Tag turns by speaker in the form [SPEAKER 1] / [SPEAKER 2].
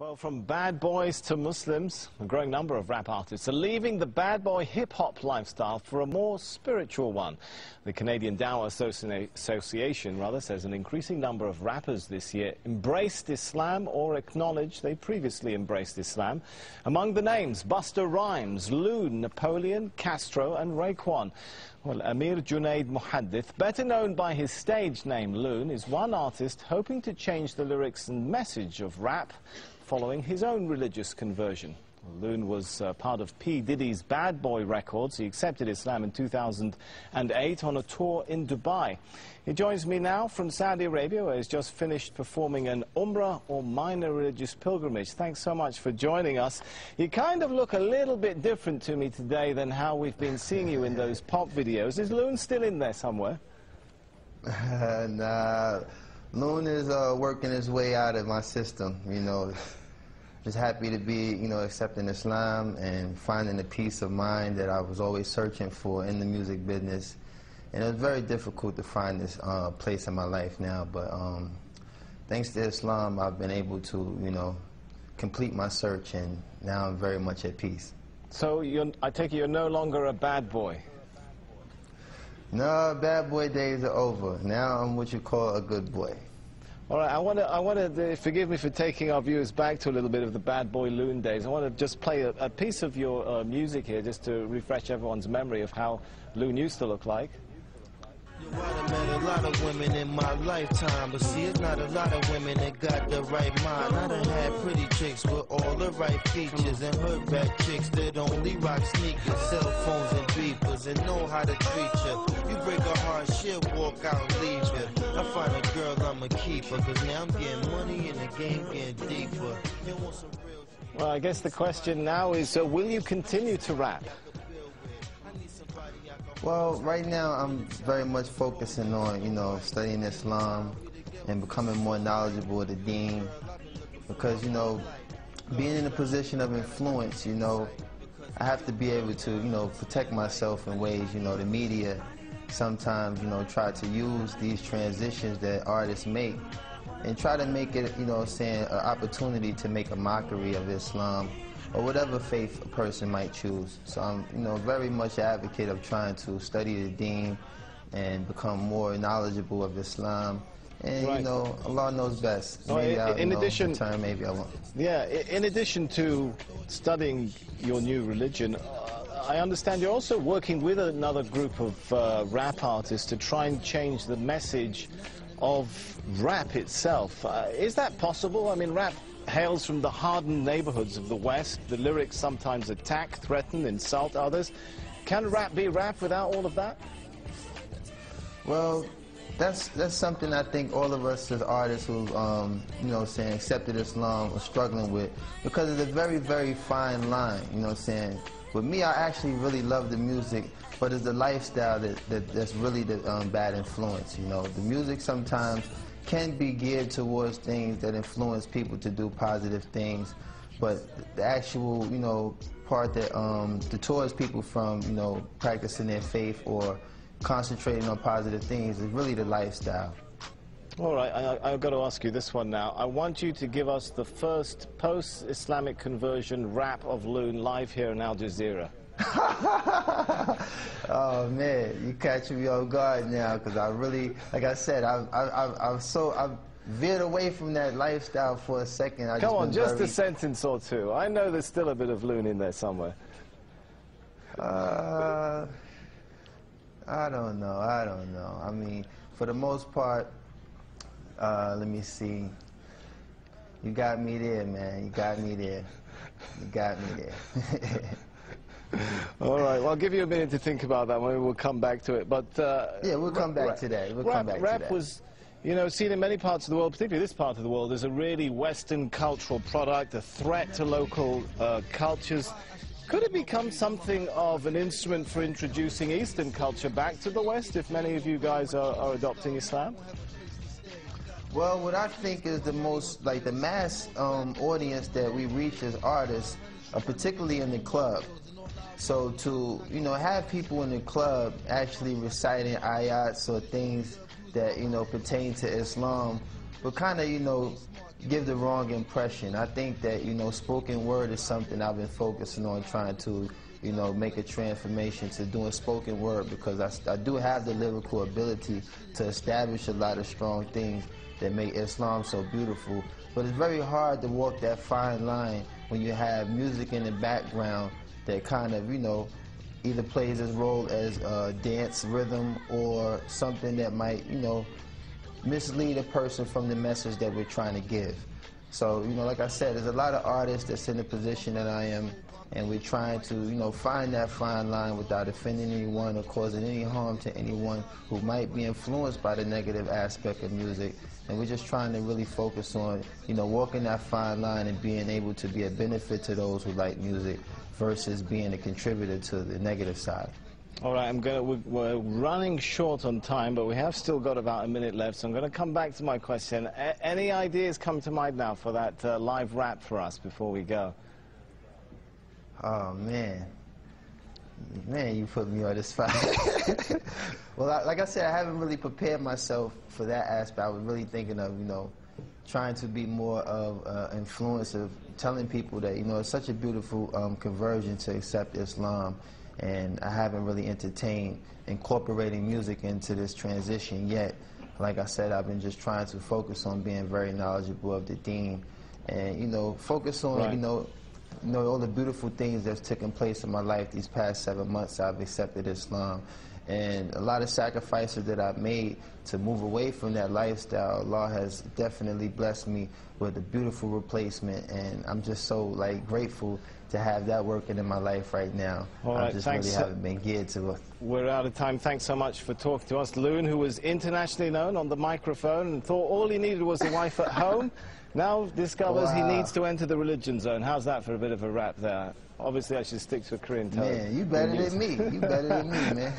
[SPEAKER 1] Well, from bad boys to Muslims, a growing number of rap artists are leaving the bad boy hip-hop lifestyle for a more spiritual one. The Canadian Dawah Association says an increasing number of rappers this year embraced Islam or acknowledged they previously embraced Islam. Among the names, Busta Rhymes, Loon, Napoleon, Castro and Raekwon. Well, Amir Junaid Muhaddith, better known by his stage name Loon, is one artist hoping to change the lyrics and message of rap following his own religious conversion. Loon was part of P. Diddy's Bad Boy Records. He accepted Islam in 2008 on a tour in Dubai. He joins me now from Saudi Arabia, where he's just finished performing an Umrah or minor religious pilgrimage. Thanks so much for joining us. You kind of look a little bit different to me today than how we've been seeing you in those pop videos. Is Loon still in there somewhere?
[SPEAKER 2] Nah, Loon is working his way out of my system, you know. Just happy to be, you know, accepting Islam and finding the peace of mind that I was always searching for in the music business. And it was very difficult to find this place in my life now, but thanks to Islam, I've been able to, you know, complete my search, and now I'm very much at peace.
[SPEAKER 1] So I take it you're no longer a bad boy?
[SPEAKER 2] No, bad boy days are over. Now I'm what you call a good boy.
[SPEAKER 1] All right, I want to forgive me for taking our viewers back to a little bit of the Bad Boy Loon days. I want to just play a piece of your music here, just to refresh everyone's memory of how Loon used to look like.
[SPEAKER 3] I met a lot of women in my lifetime, but see, it's not a lot of women that got the right mind. I done had pretty chicks with all the right features, and hood rat chicks that only rock sneakers, cell phones and beepers, and know how to treat you. You break a heart, she'll walk out and leave you. I find a girl, I'ma keep her, cause now I'm getting money and the game getting deeper.
[SPEAKER 1] Well, I guess the question now is, will you continue to rap?
[SPEAKER 2] Well, right now I'm very much focusing on, you know, studying Islam and becoming more knowledgeable of the deen, because, you know, being in a position of influence, you know, I have to be able to, you know, protect myself in ways, you know, the media sometimes, you know, try to use these transitions that artists make and try to make it, you know, saying an opportunity to make a mockery of Islam or whatever faith a person might choose. So I'm, you know, very much an advocate of trying to study the deen and become more knowledgeable of Islam. And, right, you know, Allah knows best. Maybe I'll, in addition, return, maybe I won't.
[SPEAKER 1] Yeah, in addition to studying your new religion, I understand you're also working with another group of rap artists to try and change the message of rap itself. Is that possible? I mean, rap hails from the hardened neighborhoods of the West. The lyrics sometimes attack, threaten, insult others. Can rap be rap without all of that?
[SPEAKER 2] Well, that's something I think all of us as artists who, you know, saying accepted Islam are struggling with, because it's a very, very fine line, you know, saying. With me, I actually really love the music, but it's the lifestyle that's really the bad influence, you know. The music sometimes can be geared towards things that influence people to do positive things, but the actual, you know, part that deters people from, you know, practicing their faith or concentrating on positive things is really the lifestyle.
[SPEAKER 1] All right, I've got to ask you this one now. I want you to give us the first post-Islamic conversion rap of Loon live here in Al Jazeera.
[SPEAKER 2] Oh man, you catching me off guard now, because I really, like I said, I've veered away from that lifestyle for a second.
[SPEAKER 1] Come on, just a sentence or two. I know there's still a bit of Loon in there somewhere.
[SPEAKER 2] I don't know. I mean, for the most part, let me see. You got me there, man. You got me there. You got me there.
[SPEAKER 1] All right, well, I'll give you a minute to think about that. Maybe we'll come back to it. But
[SPEAKER 2] yeah, we'll come back to that.
[SPEAKER 1] Rap was, you know, seen in many parts of the world, particularly this part of the world, as a really Western cultural product, a threat to local cultures. Could it become something of an instrument for introducing Eastern culture back to the West, if many of you guys are adopting Islam?
[SPEAKER 2] Well, what I think is the most, like, the mass audience that we reach as artists, particularly in the club. So to, you know, have people in the club actually reciting ayats or things that, you know, pertain to Islam would kind of, you know, give the wrong impression. I think that, you know, spoken word is something I've been focusing on, trying to, you know, make a transformation to doing spoken word, because I do have the lyrical ability to establish a lot of strong things that make Islam so beautiful. But it's very hard to walk that fine line when you have music in the background that kind of, you know, either plays its role as a dance rhythm or something that might, you know, mislead a person from the message that we're trying to give. So, you know, like I said, there's a lot of artists that's in the position that I am, and we're trying to, you know, find that fine line without offending anyone or causing any harm to anyone who might be influenced by the negative aspect of music. And we're just trying to really focus on, you know, walking that fine line and being able to be a benefit to those who like music versus being a contributor to the negative side.
[SPEAKER 1] All right, we're running short on time, but we have still got about a minute left, so I'm going to come back to my question. Any ideas come to mind now for that live rap for us before we go?
[SPEAKER 2] Oh, man. Man, you put me on the spot. Well, like I said, I haven't really prepared myself for that aspect. I was really thinking of, you know, trying to be more of influence of telling people that, you know, it's such a beautiful conversion to accept Islam. And I haven't really entertained incorporating music into this transition yet. Like I said, I've been just trying to focus on being very knowledgeable of the deen, and, you know, focus on, you know, all the beautiful things that's taken place in my life these past 7 months. I've accepted Islam, and a lot of sacrifices that I've made to move away from that lifestyle. Allah has definitely blessed me with a beautiful replacement, and I'm just so, like, grateful to have that working in my life right now.
[SPEAKER 1] All right,
[SPEAKER 2] I just really haven't been geared to it.
[SPEAKER 1] We're out of time. Thanks so much for talking to us. Loon, who was internationally known on the microphone and thought all he needed was a wife at home, now discovers he needs to enter the religion zone. How's that for a bit of a rap there? Obviously, I should stick to a Korean tone.
[SPEAKER 2] Man, you better than me. You better than me, man.